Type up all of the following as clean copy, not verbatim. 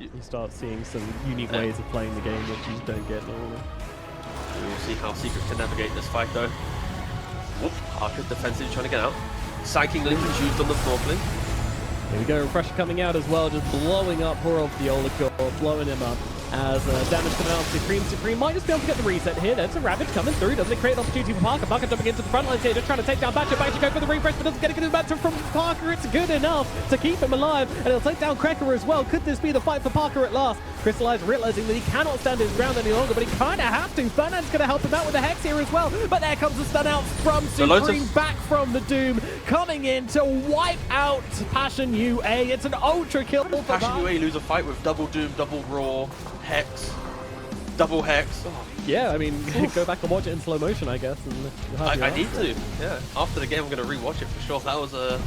You start seeing some unique ways of playing the game which you don't get normally. We'll see how Secret can navigate this fight though. Whoop, Parker defensive trying to get out. Psychic Link is used on the North link. Here we go, Refresher coming out as well, just blowing up poor old Decuple, blowing him up. As damage coming out, Supreme might just be able to get the reset here. There's a Ravage coming through. Doesn't it create an opportunity for Parker? Parker jumping into the front lines here, just trying to take down Batcher. Batcher go for the refresh, but doesn't get a good momentum from Parker. It's good enough to keep him alive, and it'll take down Cracker as well. Could this be the fight for Parker at last? Crystallize realizing that he cannot stand his ground any longer, but he kind of has to. Fernand's going to help him out with the Hex here as well, but there comes the stun out from Supreme, back from the Doom, coming in to wipe out Passion UA. It's an ultra kill for Passion UA lose a fight with double Doom, double Raw, Hex. Double Hex. Oh. Yeah, I mean, go back and watch it in slow motion, I guess. And I need to. Yeah, after the game, I'm going to rewatch it for sure. That was a.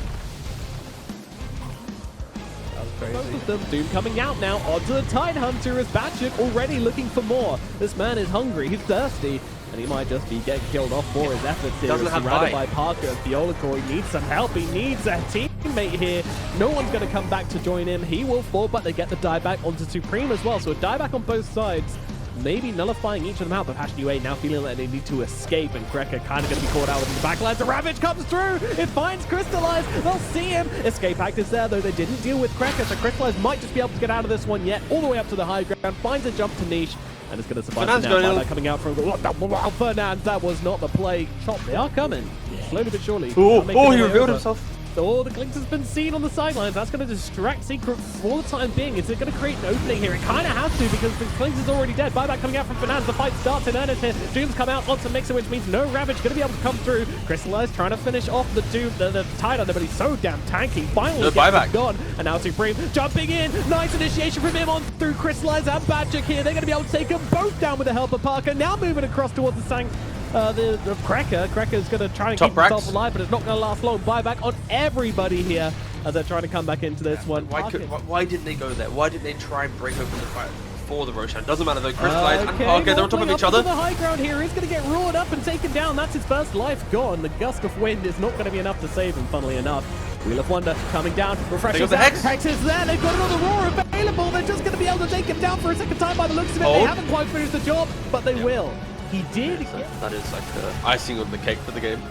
Crazy. Both of them, Doom coming out now onto the Tidehunter as Batchik already looking for more. This man is hungry, he's thirsty, and he might just be getting killed off for his efforts here. Doesn't have surrounded by Parker and Fiolacor. He needs some help, he needs a teammate here. No one's going to come back to join him. He will fall, but they get the dieback onto Supreme as well. So a dieback on both sides. Maybe nullifying each of them out, but Passion UA now feeling that they need to escape, and Greca kind of going to be caught out in the backlines. The Ravage comes through, it finds Crystallize, they'll see him. Escape act is there, though they didn't deal with Greca, so Crystallize might just be able to get out of this one yet, all the way up to the high ground, finds a jump to niche, and it's going to survive now. Coming out from Fernand, that was not the play. Chop, they are coming, slowly but surely. Oh, he revealed himself. So the Clinks has been seen on the sidelines. That's going to distract Secret for the time being. Is it going to create an opening here? It kind of has to, because the Clinks is already dead. Buyback coming out from Fernand. The fight starts in earnest here. Doom's come out onto Mixer, which means no Ravage going to be able to come through. Crystallize trying to finish off the Doom, the Tidehunter, but he's so damn tanky. Finally gets gone. And now Supreme jumping in. Nice initiation from him on through Crystallize and Badger here. They're going to be able to take them both down with the help of Parker. Now moving across towards the Sang. The Cracker. Cracker's going to try and keep himself alive, but it's not going to last long. Buyback on everybody here as they're trying to come back into this one. Why didn't they go there? Why didn't they try and break open the fight for the Roshan? Doesn't matter though. Crystallize and Parker, they're on top of each other. The high ground here is going to get roared up and taken down. That's his first life gone. The gust of wind is not going to be enough to save him, funnily enough. Wheel of Wonder coming down, refreshing the Hex. Hex is there, they've got another Roar available. They're just going to be able to take him down for a second time by the looks of it. They haven't quite finished the job, but they will. He did. That is like icing on the cake for the game.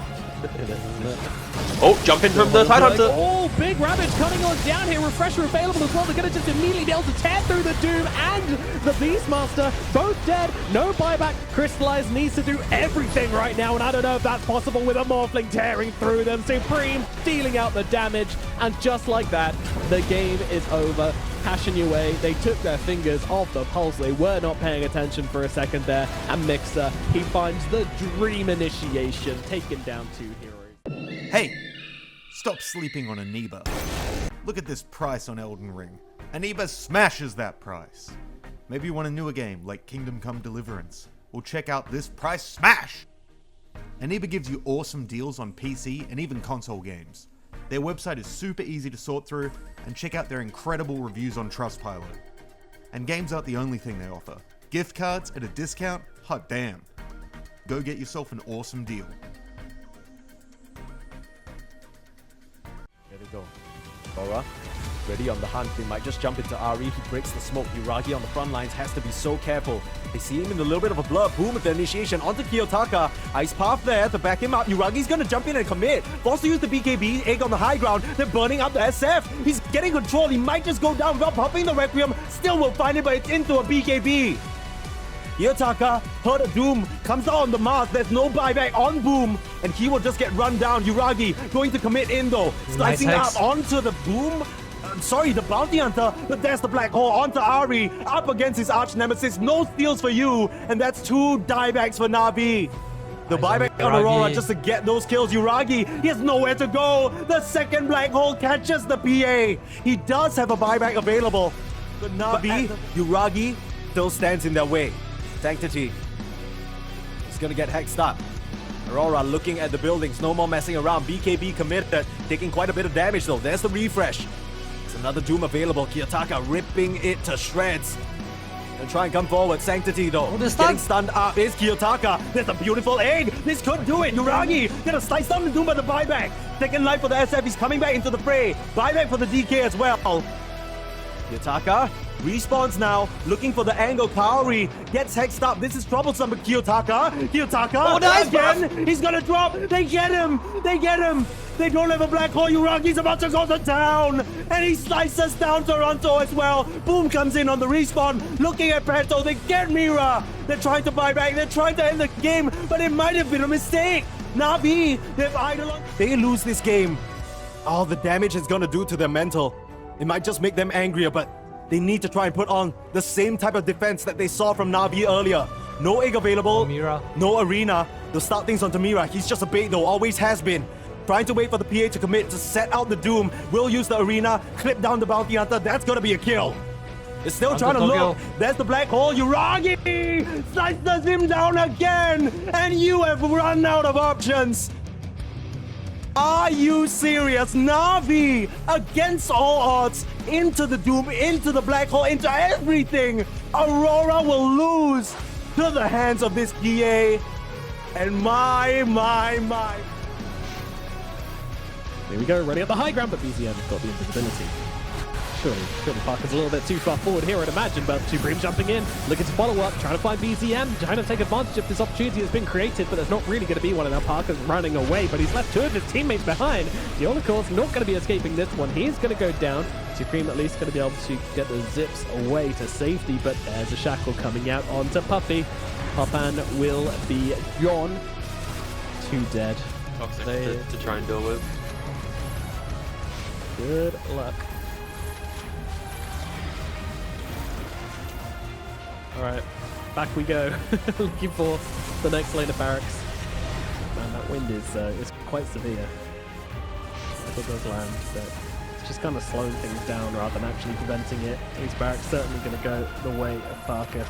Oh, jump in from the Tidehunter. Oh, big Ravage coming on down here. Refresher available as well. They're going to just immediately be able to tear through the Doom and the Beastmaster. Both dead. No buyback. Crystallize needs to do everything right now, and I don't know if that's possible with a Morphling tearing through them. Supreme dealing out the damage, and just like that, the game is over. Passion UA, they took their fingers off the pulse. They were not paying attention for a second there. And Mixer, he finds the Dream Initiation, taking down 2 heroes. Hey, stop sleeping on Aniba. Look at this price on Elden Ring. Aniba smashes that price. Maybe you want a newer game like Kingdom Come Deliverance. Well, check out this price smash. Aniba gives you awesome deals on PC and even console games. Their website is super easy to sort through, and check out their incredible reviews on Trustpilot. And games aren't the only thing they offer. Gift cards at a discount? Hot damn. Go get yourself an awesome deal. There we go. Bora, ready on the hunt. They might just jump into Ari. He breaks the smoke. Yuragi on the front lines has to be so careful. They see him in a little bit of a blur. Boom with the initiation onto Kiyotaka. Ice Path there to back him up. Yuragi's gonna jump in and commit. Forced to use the BKB. Egg on the high ground. They're burning up the SF. He's getting control. He might just go down without popping the Requiem. Still will find it, but it's into a BKB. Kiyotaka, heard a Doom, comes out on the mask. There's no buyback on Boom, and he will just get run down. Yuragi going to commit in though. Slicing up onto the Boom. Sorry, the Bounty Hunter, but there's the Black Hole onto Ari, up against his arch nemesis. No steals for you, and that's 2 diebacks for Na'Vi. The buyback on Aurora just to get those kills. Yuragi, he has nowhere to go. The second Black Hole catches the PA. He does have a buyback available, but Na'Vi, Yuragi still stands in their way. Sanctity is gonna get hexed up. Aurora looking at the buildings, no more messing around. BKB committed, taking quite a bit of damage though. There's the refresh. Another Doom available. Kiyotaka ripping it to shreds. And try and come forward. Sanctity though. Getting stunned up is Kiyotaka. There's a beautiful egg. This could do it. Yuragi gonna slice down the Doom by the buyback. Second life for the SF. He's coming back into the fray. Buyback for the DK as well. Kiyotaka Respawns now, looking for the angle. Kaori gets hexed up. This is troublesome, but Kiyotaka. Oh, nice again. He's gonna drop. They get him. They get him. They don't have a black hole. Uragi's about to go to town. And he slices down Toronto as well. Boom comes in on the respawn. Looking at Peto. They get Mira. They're trying to buy back. They're trying to end the game, but it might have been a mistake. Navi, they've idle. They lose this game. All the damage it's gonna do to their mental. It might just make them angrier, but they need to try and put on the same type of defense that they saw from Navi earlier. No egg available, Mira. no arena. They'll start things onto Mira. He's just a bait though, always has been. Trying to wait for the PA to commit, to set out the Doom. Will use the arena, clip down the Bounty Hunter. That's gonna be a kill. They're still trying to look. There's the black hole. Uragi slices him down again. And you have run out of options. Are you serious? Navi, against all odds, into the Doom, into the black hole, into everything. Aurora will lose to the hands of this PA. And my. Here we go, running up the high ground, but BZM got the invisibility. Surely Parker's a little bit too far forward here, I'd imagine, but Supreme jumping in, looking to follow up, trying to find BZM, trying to take advantage of this opportunity that's been created, but there's not really going to be one, and now Parker's running away, but he's left two of his teammates behind. Diolicor's not going to be escaping this one. He's going to go down. Supreme at least going to be able to get the zips away to safety, but there's a shackle coming out onto Puppy. Papan will be gone. Two dead. Toxic to try and deal with. Good luck. Alright, back we go. Looking for the next lane of barracks. Man, that wind is quite severe. If it does land, but it's just kind of slowing things down rather than actually preventing it. These barracks certainly going to go the way of Parker,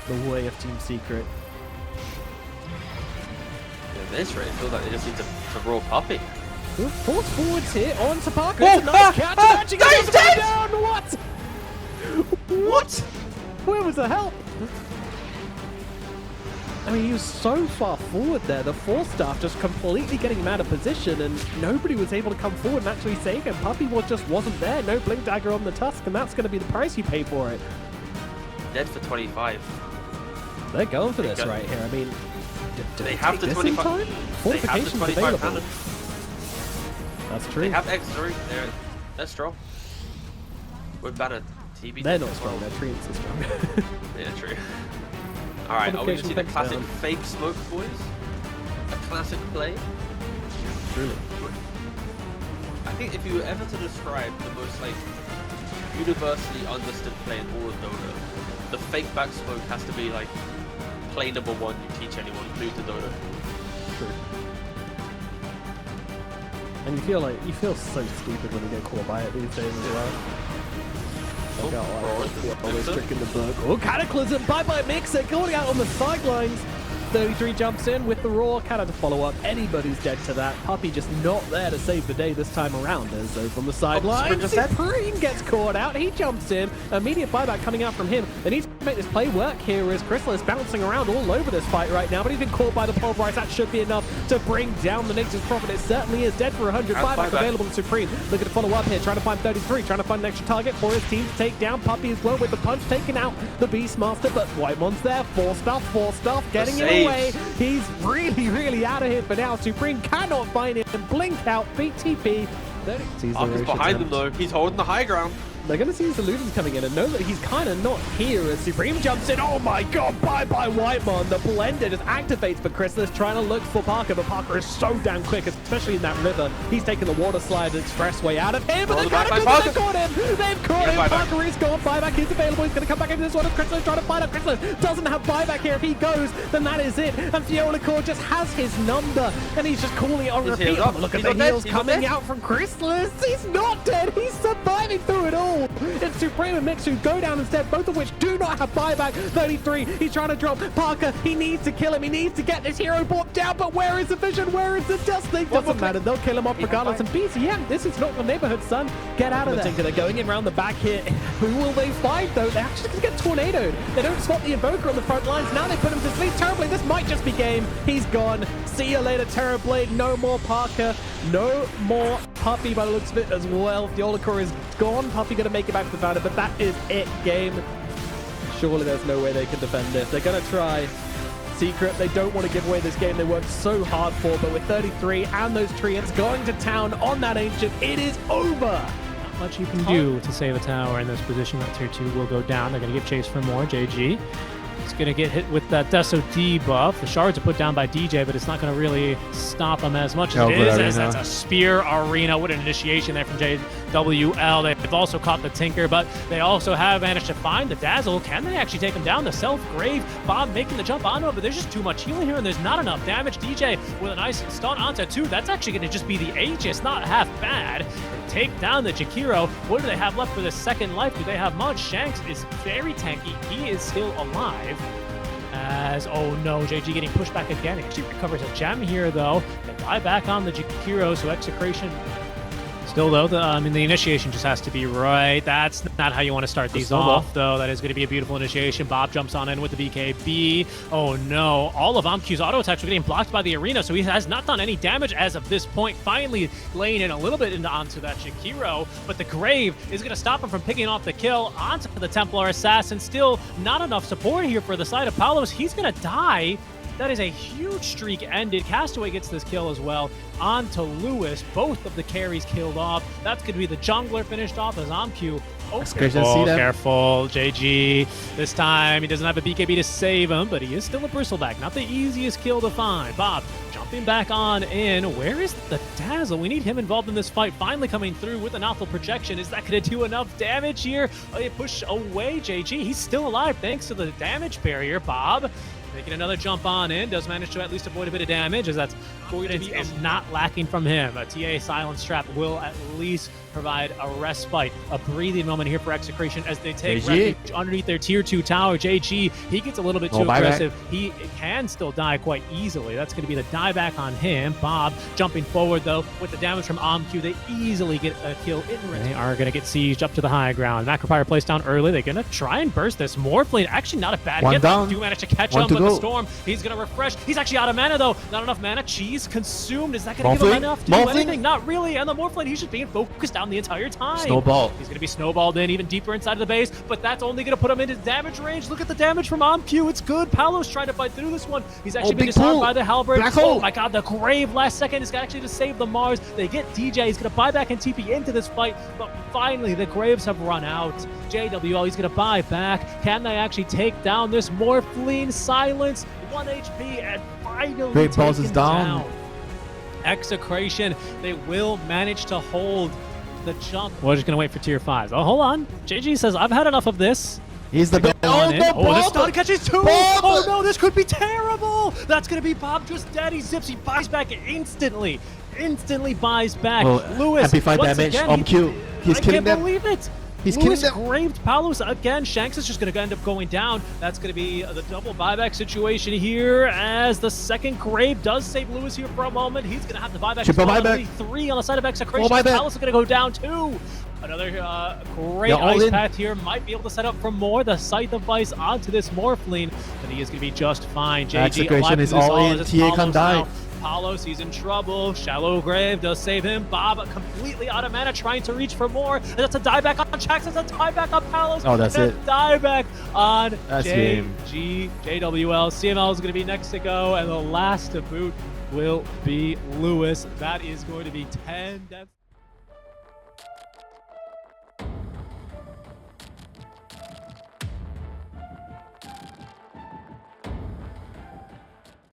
the way of Team Secret. Yeah, this rate, it feels like they just need to roll Puppy. Good force forwards here onto Parker. It's a nice catch. Actually goes down. What? What? Where was the help? I mean, he was so far forward there. The force staff just completely getting him out of position, and nobody was able to come forward and actually save him. Puppy just wasn't there. No blink dagger on the tusk, and that's going to be the price you pay for it. Dead for 25. They're going for this right here. I mean, do they have the 25? Fortification's available. Cannon. That's true. They have X3. They're strong. With banner. TB. They're not strong. Their treants are strong. Yeah, true. Alright, are we going to see the classic fake smoke, boys? A classic play? Truly. I think if you were ever to describe the most, like, universally understood play in all of Dota, the fake back smoke has to be, like, play number one you teach anyone new to Dota. True. And you feel so stupid when you get caught by it these days as well. Always tricking the book. Oh, Cataclysm! Bye-bye Mixer! Going out on the sidelines. 33 jumps in with the Roar. Cannot follow up. Anybody's dead to that. Puppy just not there to save the day this time around. As over on the sidelines, Supreme gets caught out. He jumps in. Immediate buyback coming out from him. They need to make this play work here as Crystal is bouncing around all over this fight right now, but he's been caught by the Pulverize. That should be enough to bring down the Nature's Prophet. It certainly is. Dead for 100. Buyback available to Supreme. Looking to follow up here, trying to find 33, trying to find an extra target for his team to take down. Puppy as well with the punch taking out the Beastmaster, but Whitemon's there. Four stuff, getting it away. He's really out of here for now. Supreme cannot find him. Blink out, BTP. Parker's behind them though. He's holding the high ground. They're going to see his illusions coming in and know that he's kind of not here as Supreme jumps in. Oh my god, bye-bye Whitemon. The blender just activates for Chrysalis, trying to look for Parker, but Parker is so damn quick, especially in that river. He's taking the water slide expressway out of here, but they've caught him. They've caught him. Parker is gone. Buyback is available. He's going to come back into this one. Chrysalis trying to find out. Chrysalis doesn't have buyback here. If he goes, then that is it. And Fiolacore just has his number, and he's just calling it on repeat. Oh, look at the heals coming out from Chrysalis. He's not dead. He's surviving through it all. It's Supreme and Mix who go down instead, both of which do not have buyback. 33, he's trying to drop Parker. He needs to kill him. He needs to get this hero bought down, but where is the vision? Where is the dust thing? Doesn't matter. They'll kill him off regardless. And BCM, this is not the neighborhood, son. Get out of there. They're going in around the back here. Who will they fight, though? They're actually going to get tornadoed. They don't spot the Invoker on the front lines. Now they put him to sleep terribly. This might just be game. He's gone. See you later, Terrorblade. No more Parker. No more Puppy by the looks of it as well. The Olacore is gone. Puppy going to going to make it back to the fountain, but that is it, game. Surely there's no way they can defend this. They're going to try. Secret, they don't want to give away this game they worked so hard for, but with 33 and those treants going to town on that Ancient, it is over. Not much you can do to save a tower in this position. That tier 2 will go down. They're going to give chase for more. JG is going to get hit with that Deso debuff. The shards are put down by DJ, but it's not going to really stop them as much as it is, as that's a spear arena. What an initiation there from JWL. They've also caught the Tinker, but they also have managed to find the Dazzle. Can they actually take him down? The Self-Grave, Bob making the jump onto it, but there's just too much healing here, and there's not enough damage. DJ with a nice stun onto 2. That's actually going to just be the Aegis, not half bad. They take down the Jakiro. What do they have left for the second life? Do they have much? Shanks is very tanky. He is still alive. As, oh no, JG getting pushed back again. He actually recovers a gem here, though. They die back on the Jakiro, so Execration. Still, though, the initiation just has to be right. That's not how you want to start these off, though. That is going to be a beautiful initiation. Bob jumps on in with the BKB. Oh, no. All of Amq's auto attacks are getting blocked by the arena, so he has not done any damage as of this point. Finally laying in a little bit onto that Jakiro, but the Grave is going to stop him from picking off the kill onto the Templar Assassin. Still not enough support here for the side of Palos. He's going to die. That is a huge streak ended. Castaway gets this kill as well. On to Lewis. Both of the carries killed off. That's going to be the jungler finished off as Amq. Oh, careful, JG. This time he doesn't have a BKB to save him, but he is still a bristleback. Not the easiest kill to find. Bob jumping back on in. Where is the Dazzle? We need him involved in this fight. Finally coming through with an awful projection. Is that going to do enough damage here? Oh, you push away JG. He's still alive thanks to the damage barrier. Bob making another jump on in, does manage to at least avoid a bit of damage, as that's going to be not lacking from him. A TA Silence Trap will at least provide a respite, a breathing moment here for Execration as they take refuge underneath their tier 2 tower. JG, he gets a little bit too aggressive. He can still die quite easily. That's going to be the dieback on him. Bob jumping forward, though, with the damage from Amq. They easily get a kill in range. They are going to get sieged up to the high ground. Macropire placed down early. They're going to try and burst this. Morphling, actually not a bad hit. They do manage to catch up with the Storm. He's going to refresh. He's actually out of mana, though. Not enough mana. Cheese consumed. Is that going to give him enough to do anything? Not really. And the Morphling, he's just being focused down the entire time. Snowball. He's going to be snowballed in even deeper inside of the base, but that's only going to put him into damage range. Look at the damage from Amq. It's good. Palos trying to fight through this one. He's actually been disarmed by the halberd. Oh my god, the Grave last second is actually to save the Mars. They get DJ. He's going to buy back and TP into this fight, but finally the Graves have run out. JWL, he's going to buy back. Can they actually take down this Morphling? Silence, 1 HP, and finally Great balls is down. Execration, they will manage to hold the jump. We're just gonna wait for tier 5. Oh, hold on. JG says, I've had enough of this. He's the best. Oh, the stun catches 2. Oh no, this could be terrible. That's gonna be Bob just dead. He zips, he buys back instantly. Instantly buys back. Lewis, amplified damage. Amq. He's killing them. I can't believe it. He's Lewis killing them. Graved Palos again. Shanks is just going to end up going down. That's going to be the double buyback situation here as the second Grave does save Lewis here for a moment. He's going to have to buy back. Triple buyback. 3 on the side of Execration. Palos is going to go down too. Another great ice path here. Might be able to set up for more. The Scythe of Vice onto this Morphling. And he is going to be just fine. JG Execration is all in. TA can't die. Palos, he's in trouble. Shallow Grave does save him. Bob completely out of mana, trying to reach for more. And that's a dieback on Chax. That's a dieback on Palos. Oh, that's it. Dieback on JG. JWL. CML is going to be next to go. And the last to boot will be Lewis. That is going to be 10 deaths.